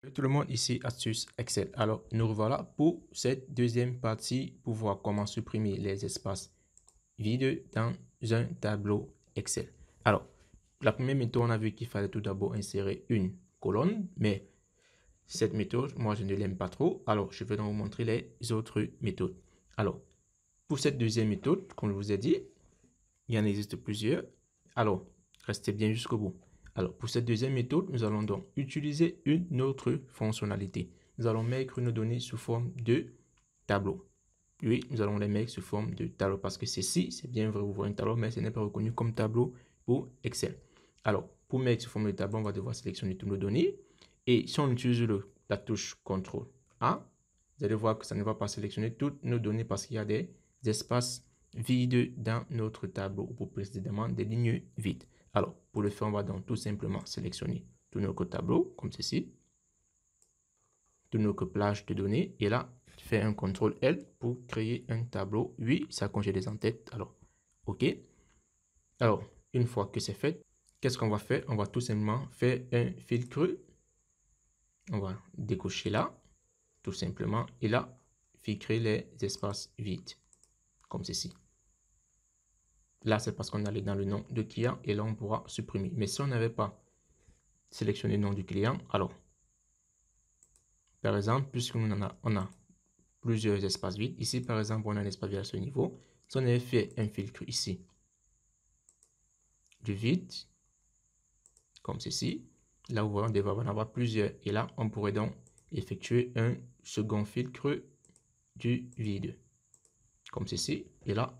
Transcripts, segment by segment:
Salut tout le monde, ici Astuce Excel. Alors, nous revoilà pour cette deuxième partie pour voir comment supprimer les espaces vides dans un tableau Excel. Alors, la première méthode, on a vu qu'il fallait tout d'abord insérer une colonne, mais cette méthode, moi, je ne l'aime pas trop. Alors, je vais donc vous montrer les autres méthodes. Alors, pour cette deuxième méthode, comme je vous ai dit, il y en existe plusieurs. Alors, restez bien jusqu'au bout. Alors, pour cette deuxième méthode, nous allons donc utiliser une autre fonctionnalité. Nous allons mettre nos données sous forme de tableau. Oui, nous allons les mettre sous forme de tableau parce que ceci, c'est bien vrai, vous voyez un tableau, mais ce n'est pas reconnu comme tableau pour Excel. Alors, pour mettre sous forme de tableau, on va devoir sélectionner toutes nos données. Et si on utilise la touche CTRL A, vous allez voir que ça ne va pas sélectionner toutes nos données parce qu'il y a des espaces vides dans notre tableau, ou plus précisément des lignes vides. Alors, pour le faire, on va donc tout simplement sélectionner tout notre tableau, comme ceci, toute notre plage de données, et là, faire un CTRL L pour créer un tableau. Oui, ça congèle des en-têtes. Alors, OK. Alors, une fois que c'est fait, qu'est-ce qu'on va faire? On va tout simplement faire un filtre. On va décocher là, tout simplement, et là, filtrer les espaces vides, comme ceci. Là, c'est parce qu'on allait dans le nom de client et là, on pourra supprimer. Mais si on n'avait pas sélectionné le nom du client, alors, par exemple, puisque on a plusieurs espaces vides, ici, par exemple, on a un espace vide à ce niveau. Si on avait fait un filtre ici, du vide, comme ceci, là, vous voyez, on devrait en avoir plusieurs. Et là, on pourrait donc effectuer un second filtre du vide, comme ceci. Et là,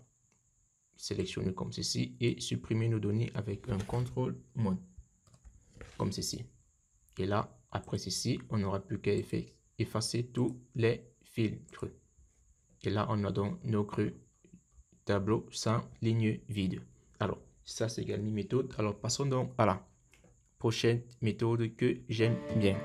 sélectionner comme ceci et supprimer nos données avec un CTRL-MON, comme ceci. Et là, après ceci, on n'aura plus qu'à effacer tous les filtres. Et là, on a donc notre tableau sans ligne vide. Alors, ça, c'est également une méthode. Alors, passons donc à la prochaine méthode que j'aime bien.